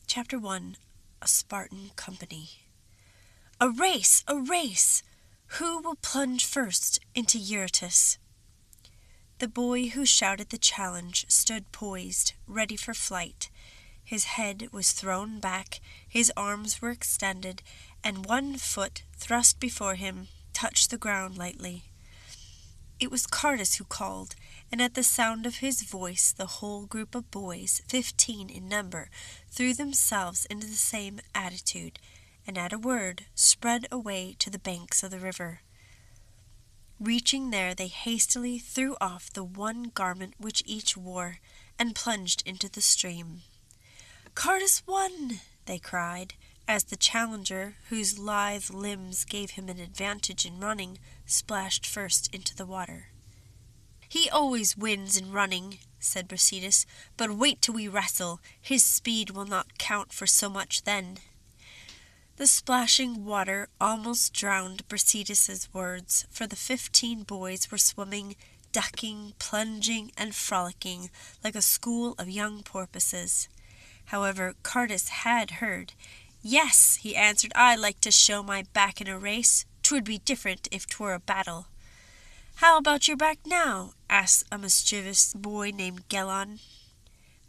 Chapter 1. A Spartan Company. A race! A race! Who will plunge first into Eurotas? The boy who shouted the challenge stood poised, ready for flight. His head was thrown back, his arms were extended, and one foot, thrust before him, touched the ground lightly. It was Chartas who called, and at the sound of his voice the whole group of boys, 15 in number, threw themselves into the same attitude, and at a word spread away to the banks of the river. Reaching there, they hastily threw off the one garment which each wore, and plunged into the stream. "Chartas won!" they cried, as the challenger, whose lithe limbs gave him an advantage in running, splashed first into the water. "He always wins in running," said Brasidas, "but wait till we wrestle. His speed will not count for so much then." The splashing water almost drowned Brasidas's words, for the 15 boys were swimming, ducking, plunging, and frolicking like a school of young porpoises. However, Chartas had heard. "Yes," he answered, "I like to show my back in a race. 'Twould be different if 'twere a battle." "How about your back now?" asked a mischievous boy named Gelon.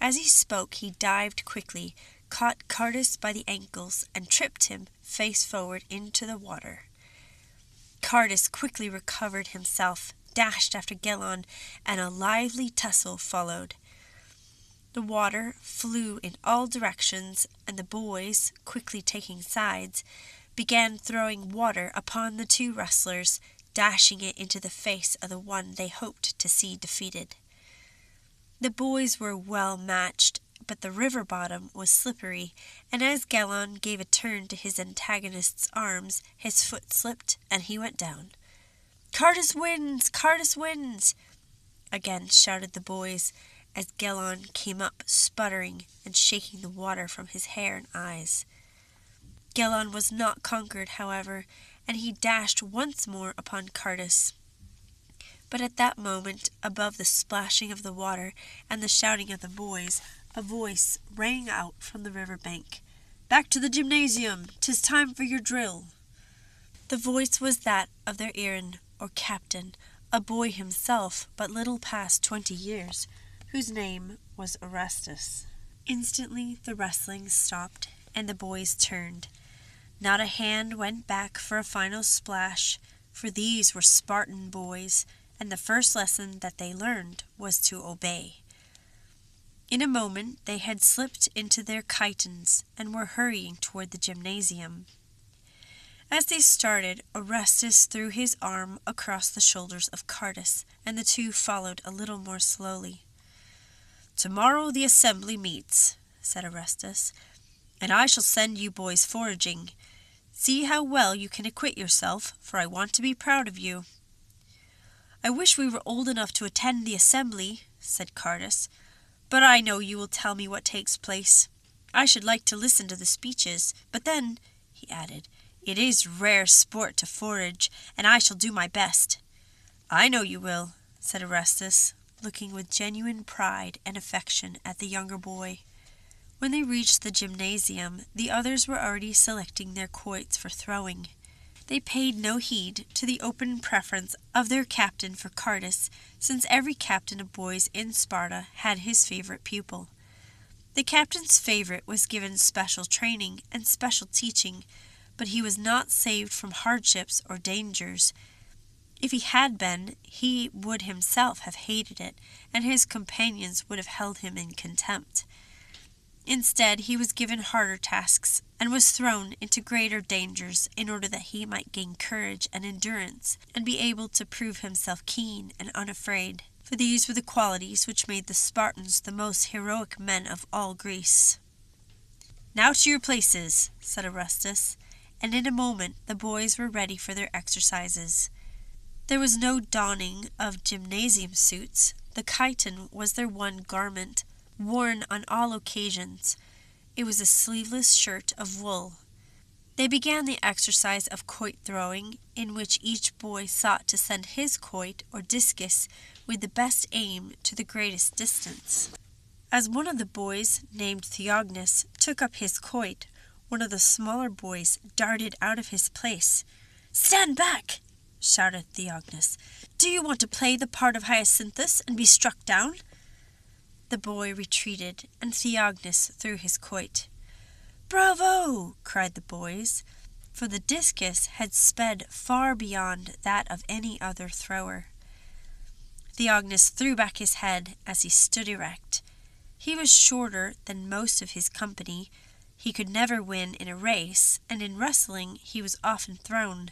As he spoke, he dived quickly, caught Chartas by the ankles, and tripped him face forward into the water. Chartas quickly recovered himself, dashed after Gelon, and a lively tussle followed. The water flew in all directions, and the boys, quickly taking sides, began throwing water upon the 2 wrestlers, dashing it into the face of the one they hoped to see defeated. The boys were well matched, but the river bottom was slippery, and as Gelon gave a turn to his antagonist's arms, his foot slipped, and he went down. "Chartas wins! Chartas wins!" again shouted the boys, as Gelon came up sputtering and shaking the water from his hair and eyes. Gelon was not conquered, however, and he dashed once more upon Chartas. But at that moment, above the splashing of the water and the shouting of the boys, a voice rang out from the river bank. "Back to the gymnasium! 'Tis time for your drill!" The voice was that of their Aaron, or captain, a boy himself, but little past 20 years, whose name was Orestes. Instantly the wrestling stopped, and the boys turned. Not a hand went back for a final splash, for these were Spartan boys, and the first lesson that they learned was to obey. In a moment they had slipped into their chitons and were hurrying toward the gymnasium. As they started, Orestes threw his arm across the shoulders of Chartas, and the 2 followed a little more slowly. "Tomorrow the assembly meets," said Orestes, "and I shall send you boys foraging. See how well you can acquit yourself, for I want to be proud of you." "I wish we were old enough to attend the assembly," said Chartas, "but I know you will tell me what takes place. I should like to listen to the speeches, but then," he added, "it is rare sport to forage, and I shall do my best." "I know you will," said Orestes, looking with genuine pride and affection at the younger boy. When they reached the gymnasium, the others were already selecting their quoits for throwing. They paid no heed to the open preference of their captain for Chartas, since every captain of boys in Sparta had his favorite pupil. The captain's favorite was given special training and special teaching, but he was not saved from hardships or dangers. If he had been, he would himself have hated it, and his companions would have held him in contempt. Instead, he was given harder tasks, and was thrown into greater dangers in order that he might gain courage and endurance, and be able to prove himself keen and unafraid. For these were the qualities which made the Spartans the most heroic men of all Greece. "Now to your places," said Orestes, and in a moment the boys were ready for their exercises. There was no donning of gymnasium suits. The chiton was their one garment, worn on all occasions. It was a sleeveless shirt of wool. They began the exercise of quoit throwing, in which each boy sought to send his quoit or discus with the best aim to the greatest distance. As one of the boys, named Theognis, took up his quoit, one of the smaller boys darted out of his place. "Stand back!" shouted Theognis. "Do you want to play the part of Hyacinthus and be struck down?" The boy retreated, and Theognis threw his quoit. "Bravo!" cried the boys, for the discus had sped far beyond that of any other thrower. Theognis threw back his head as he stood erect. He was shorter than most of his company. He could never win in a race, and in wrestling he was often thrown.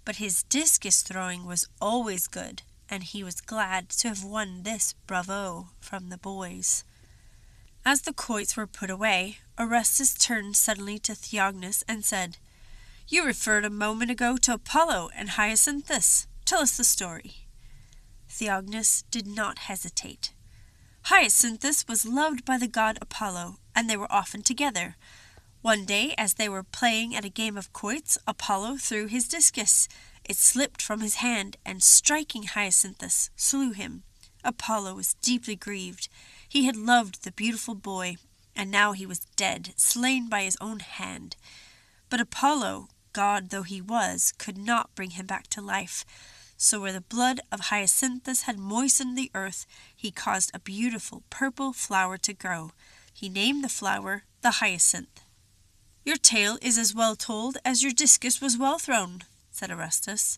But his discus throwing was always good, and he was glad to have won this bravo from the boys. As the quoits were put away, Orestes turned suddenly to Theognis and said, "You referred a moment ago to Apollo and Hyacinthus. Tell us the story." Theognis did not hesitate. Hyacinthus was loved by the god Apollo, and they were often together. One day, as they were playing at a game of quoits, Apollo threw his discus. It slipped from his hand, and striking Hyacinthus, slew him. Apollo was deeply grieved. He had loved the beautiful boy, and now he was dead, slain by his own hand. But Apollo, god though he was, could not bring him back to life. So where the blood of Hyacinthus had moistened the earth, he caused a beautiful purple flower to grow. He named the flower the hyacinth. "Your tale is as well told as your discus was well thrown," said Orestes.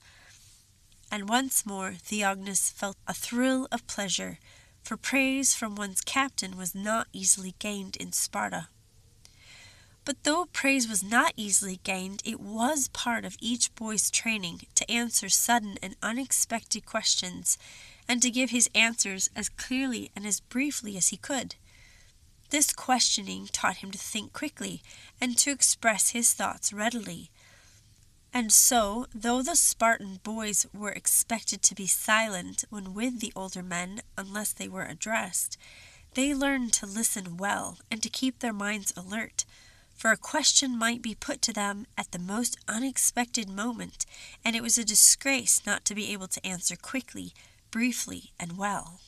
And once more Theognis felt a thrill of pleasure, for praise from one's captain was not easily gained in Sparta. But though praise was not easily gained, it was part of each boy's training to answer sudden and unexpected questions, and to give his answers as clearly and as briefly as he could. This questioning taught him to think quickly, and to express his thoughts readily. And so, though the Spartan boys were expected to be silent when with the older men unless they were addressed, they learned to listen well and to keep their minds alert, for a question might be put to them at the most unexpected moment, and it was a disgrace not to be able to answer quickly, briefly, and well.